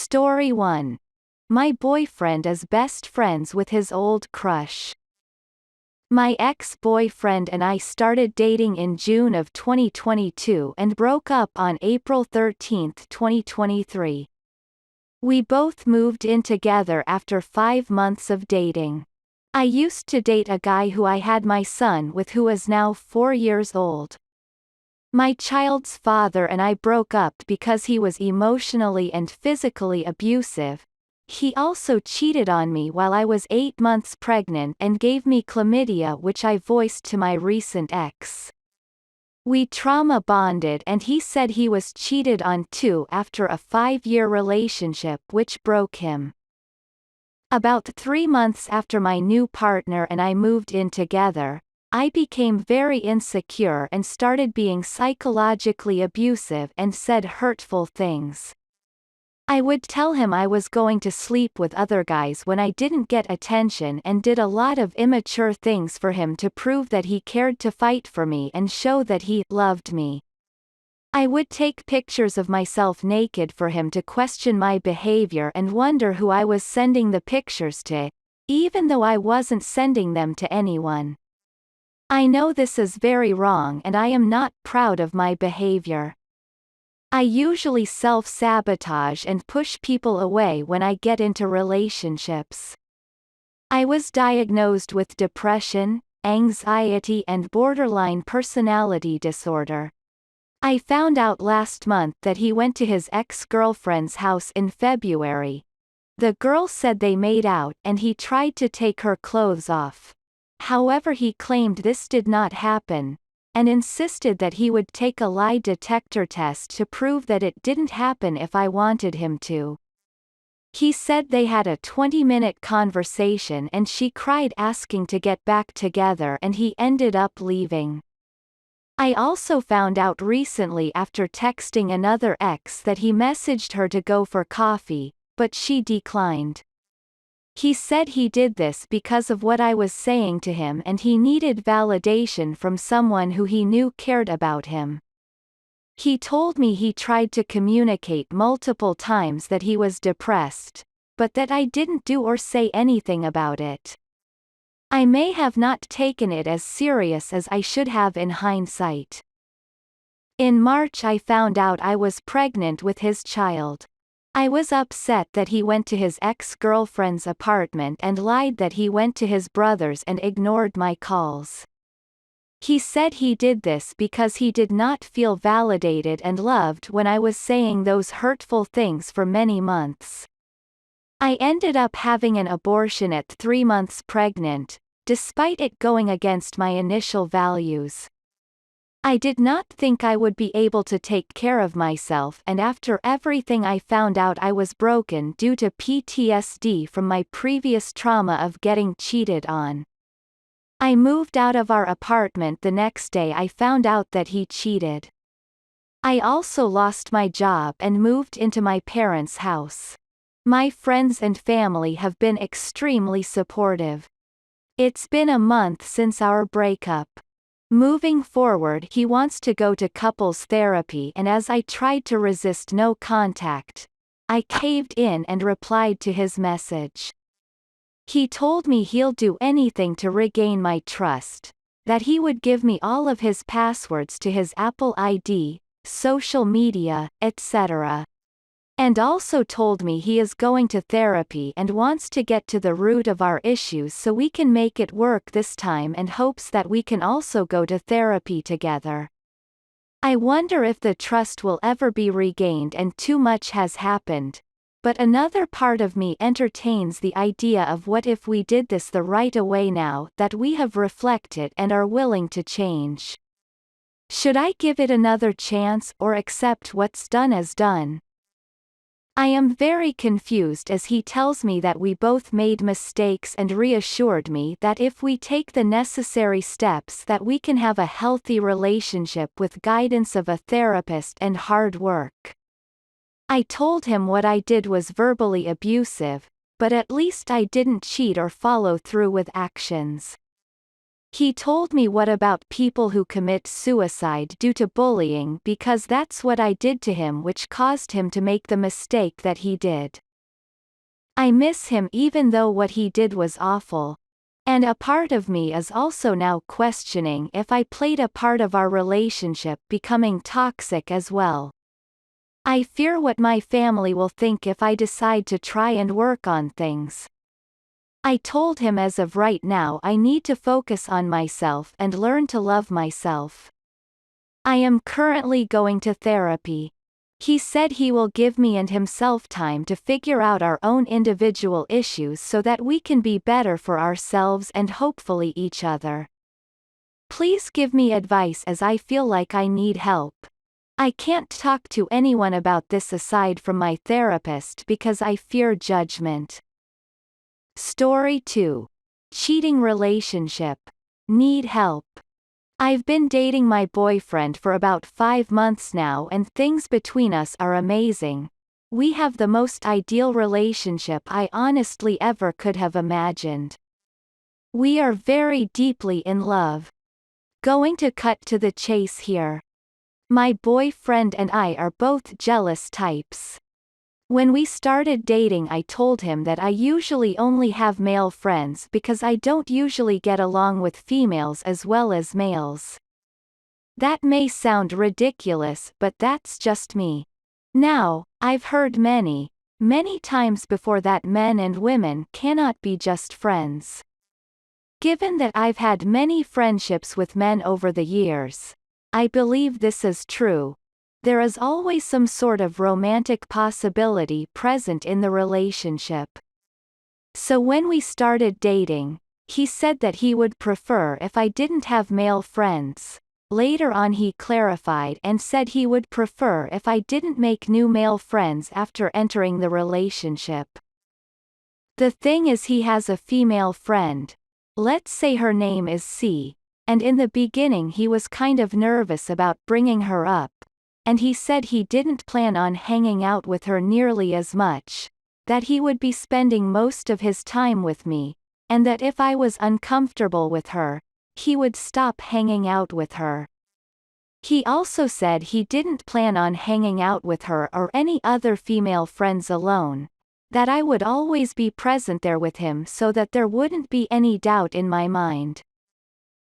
Story 1. My boyfriend is best friends with his old crush. My ex-boyfriend and I started dating in June of 2022 and broke up on April 13, 2023. We both moved in together after 5 months of dating. I used to date a guy who I had my son with, who is now 4 years old. My child's father and I broke up because he was emotionally and physically abusive. He also cheated on me while I was 8 months pregnant and gave me chlamydia, which I voiced to my recent ex. We trauma bonded and he said he was cheated on too after a 5-year relationship which broke him. About 3 months after my new partner and I moved in together, I became very insecure and started being psychologically abusive and said hurtful things. I would tell him I was going to sleep with other guys when I didn't get attention, and did a lot of immature things for him to prove that he cared, to fight for me and show that he loved me. I would take pictures of myself naked for him to question my behavior and wonder who I was sending the pictures to, even though I wasn't sending them to anyone. I know this is very wrong and I am not proud of my behavior. I usually self-sabotage and push people away when I get into relationships. I was diagnosed with depression, anxiety and borderline personality disorder. I found out last month that he went to his ex-girlfriend's house in February. The girl said they made out and he tried to take her clothes off. However, he claimed this did not happen, and insisted that he would take a lie detector test to prove that it didn't happen if I wanted him to. He said they had a 20-minute conversation and she cried asking to get back together, and he ended up leaving. I also found out recently after texting another ex that he messaged her to go for coffee, but she declined. He said he did this because of what I was saying to him and he needed validation from someone who he knew cared about him. He told me he tried to communicate multiple times that he was depressed, but that I didn't do or say anything about it. I may have not taken it as serious as I should have in hindsight. In March I found out I was pregnant with his child. I was upset that he went to his ex-girlfriend's apartment and lied that he went to his brother's and ignored my calls. He said he did this because he did not feel validated and loved when I was saying those hurtful things for many months. I ended up having an abortion at 3 months pregnant, despite it going against my initial values. I did not think I would be able to take care of myself, and after everything I found out I was broken due to PTSD from my previous trauma of getting cheated on. I moved out of our apartment the next day I found out that he cheated. I also lost my job and moved into my parents' house. My friends and family have been extremely supportive. It's been a month since our breakup. Moving forward, he wants to go to couples therapy, and as I tried to resist no contact, I caved in and replied to his message. He told me he'll do anything to regain my trust, that he would give me all of his passwords to his Apple ID, social media, etc. And also told me he is going to therapy and wants to get to the root of our issues so we can make it work this time, and hopes that we can also go to therapy together. I wonder if the trust will ever be regained, and too much has happened. But another part of me entertains the idea of what if we did this the right way now that we have reflected and are willing to change. Should I give it another chance or accept what's done is done? I am very confused as he tells me that we both made mistakes and reassured me that if we take the necessary steps that we can have a healthy relationship with guidance of a therapist and hard work. I told him what I did was verbally abusive, but at least I didn't cheat or follow through with actions. He told me what about people who commit suicide due to bullying because that's what I did to him, which caused him to make the mistake that he did. I miss him even though what he did was awful. And a part of me is also now questioning if I played a part of our relationship becoming toxic as well. I fear what my family will think if I decide to try and work on things. I told him as of right now I need to focus on myself and learn to love myself. I am currently going to therapy. He said he will give me and himself time to figure out our own individual issues so that we can be better for ourselves and hopefully each other. Please give me advice as I feel like I need help. I can't talk to anyone about this aside from my therapist because I fear judgment. Story 2. Cheating relationship. Need help. I've been dating my boyfriend for about 5 months now and things between us are amazing. We have the most ideal relationship I honestly ever could have imagined. We are very deeply in love. Going to cut to the chase here. My boyfriend and I are both jealous types. When we started dating, I told him that I usually only have male friends because I don't usually get along with females as well as males. That may sound ridiculous, but that's just me. Now, I've heard many times before that men and women cannot be just friends. Given that I've had many friendships with men over the years, I believe this is true. There is always some sort of romantic possibility present in the relationship. So when we started dating, he said that he would prefer if I didn't have male friends. Later on he clarified and said he would prefer if I didn't make new male friends after entering the relationship. The thing is, he has a female friend. Let's say her name is C. And in the beginning he was kind of nervous about bringing her up. And he said he didn't plan on hanging out with her nearly as much, that he would be spending most of his time with me, and that if I was uncomfortable with her, he would stop hanging out with her. He also said he didn't plan on hanging out with her or any other female friends alone, that I would always be present there with him so that there wouldn't be any doubt in my mind.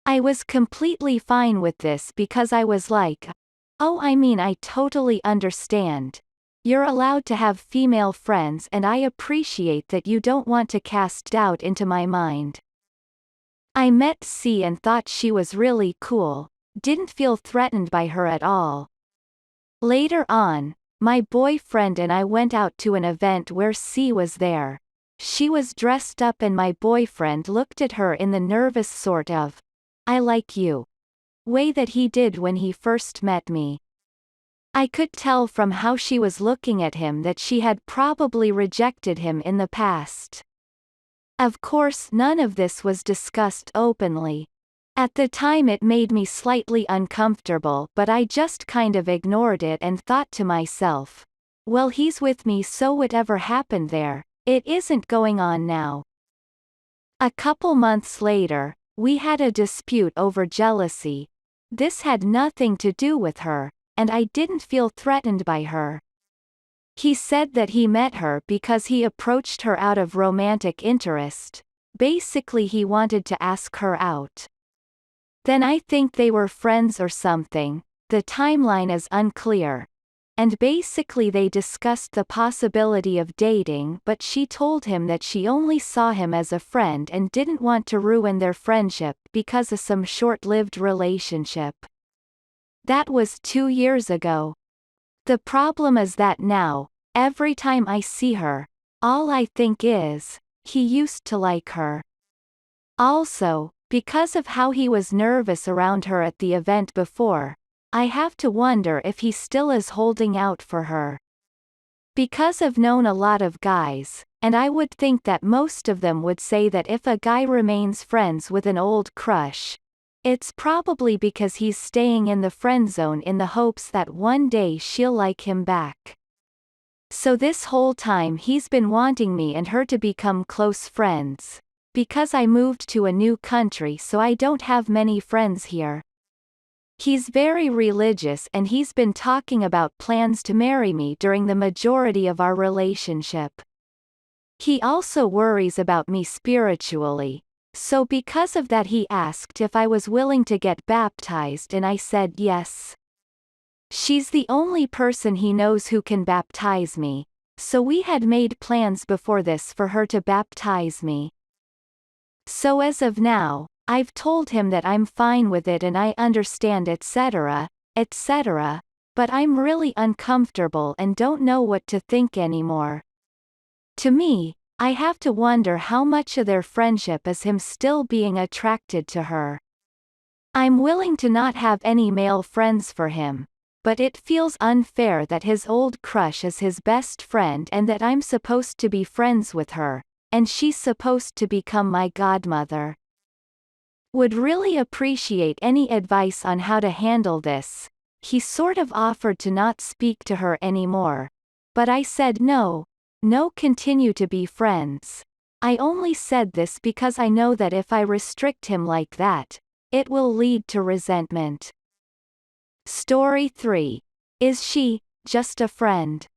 I was completely fine with this because I was like, oh, I mean, I totally understand. You're allowed to have female friends and I appreciate that you don't want to cast doubt into my mind. I met C and thought she was really cool, didn't feel threatened by her at all. Later on, my boyfriend and I went out to an event where C was there. She was dressed up and my boyfriend looked at her in the nervous sort of, I like you way that he did when he first met me. I could tell from how she was looking at him that she had probably rejected him in the past. Of course, none of this was discussed openly. At the time it made me slightly uncomfortable, but I just kind of ignored it and thought to myself, well, he's with me, so whatever happened there, it isn't going on now. A couple months later, we had a dispute over jealousy. This had nothing to do with her, and I didn't feel threatened by her. He said that he met her because he approached her out of romantic interest. Basically, he wanted to ask her out. Then I think they were friends or something, the timeline is unclear. And basically they discussed the possibility of dating, but she told him that she only saw him as a friend and didn't want to ruin their friendship because of some short-lived relationship. That was 2 years ago. The problem is that now, every time I see her, all I think is, he used to like her. Also, because of how he was nervous around her at the event before, I have to wonder if he still is holding out for her. Because I've known a lot of guys, and I would think that most of them would say that if a guy remains friends with an old crush, it's probably because he's staying in the friend zone in the hopes that one day she'll like him back. So this whole time he's been wanting me and her to become close friends. because I moved to a new country so I don't have many friends here. He's very religious and he's been talking about plans to marry me during the majority of our relationship. He also worries about me spiritually, so because of that he asked if I was willing to get baptized and I said yes. She's the only person he knows who can baptize me, so we had made plans before this for her to baptize me. So as of now, I've told him that I'm fine with it and I understand etc., etc., but I'm really uncomfortable and don't know what to think anymore. To me, I have to wonder how much of their friendship is him still being attracted to her. I'm willing to not have any male friends for him, but it feels unfair that his old crush is his best friend and that I'm supposed to be friends with her, and she's supposed to become my godmother. Would really appreciate any advice on how to handle this. He sort of offered to not speak to her anymore, but I said no, continue to be friends. I only said this because I know that if I restrict him like that, it will lead to resentment. Story 3. Is she just a friend?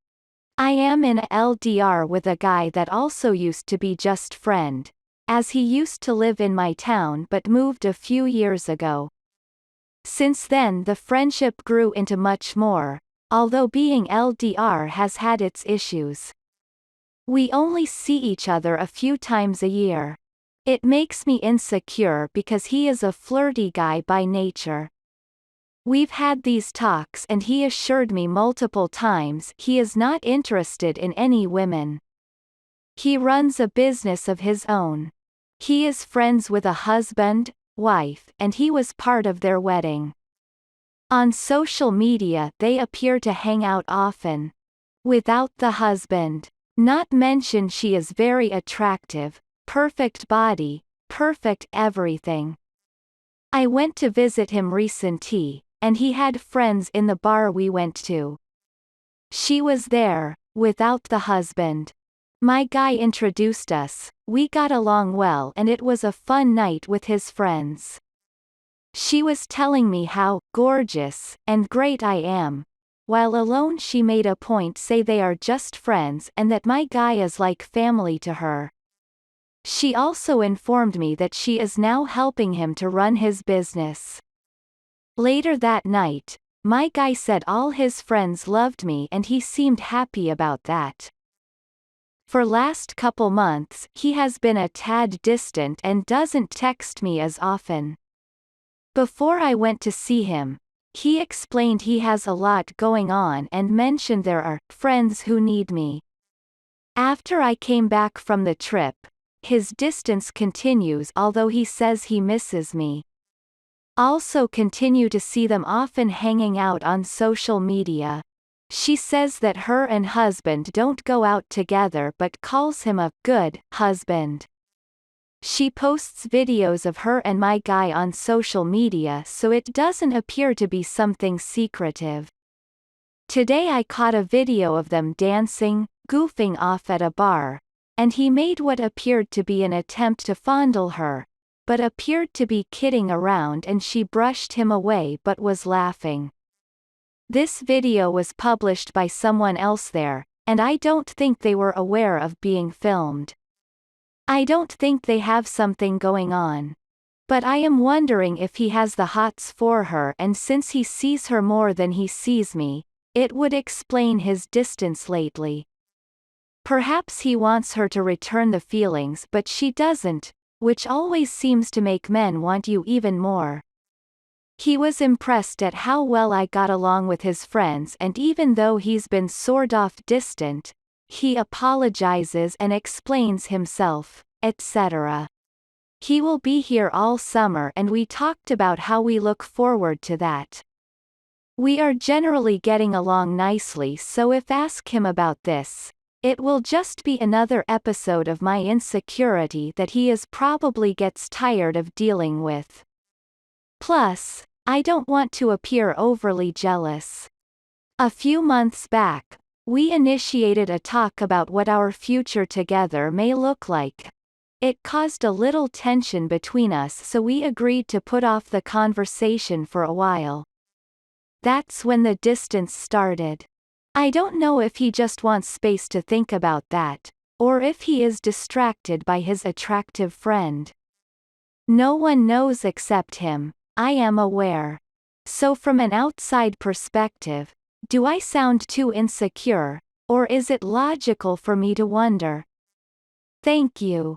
I am in a LDR with a guy that also used to be just friend, as he used to live in my town but moved a few years ago. Since then the friendship grew into much more, although being LDR has had its issues. We only see each other a few times a year. It makes me insecure because he is a flirty guy by nature. We've had these talks and he assured me multiple times he is not interested in any women. He runs a business of his own. He is friends with a husband, wife, and he was part of their wedding. On social media they appear to hang out often. Without the husband. Not mention she is very attractive, perfect body, perfect everything. I went to visit him recently, and he had friends in the bar we went to. She was there, without the husband. My guy introduced us, we got along well and it was a fun night with his friends. She was telling me how gorgeous and great I am. While alone she made a point say they are just friends and that my guy is like family to her. She also informed me that she is now helping him to run his business. Later that night, my guy said all his friends loved me and he seemed happy about that. For last couple months he has been a tad distant and doesn't text me as often. Before I went to see him, he explained he has a lot going on and mentioned there are friends who need me. After I came back from the trip, his distance continues although he says he misses me. Also continue to see them often hanging out on social media. She says that her and husband don't go out together but calls him a good husband. She posts videos of her and my guy on social media so it doesn't appear to be something secretive. Today I caught a video of them dancing, goofing off at a bar, and he made what appeared to be an attempt to fondle her, but appeared to be kidding around and she brushed him away but was laughing. This video was published by someone else there, and I don't think they were aware of being filmed. I don't think they have something going on. But I am wondering if he has the hots for her and since he sees her more than he sees me, it would explain his distance lately. Perhaps he wants her to return the feelings but she doesn't, which always seems to make men want you even more. He was impressed at how well I got along with his friends and even though he's been sort of distant, he apologizes and explains himself, etc. He will be here all summer and we talked about how we look forward to that. We are generally getting along nicely so if ask him about this, it will just be another episode of my insecurity that he is probably gets tired of dealing with. Plus, I don't want to appear overly jealous. A few months back, we initiated a talk about what our future together may look like. It caused a little tension between us, so we agreed to put off the conversation for a while. That's when the distance started. I don't know if he just wants space to think about that, or if he is distracted by his attractive friend. No one knows except him, I am aware. So from an outside perspective, do I sound too insecure, or is it logical for me to wonder? Thank you.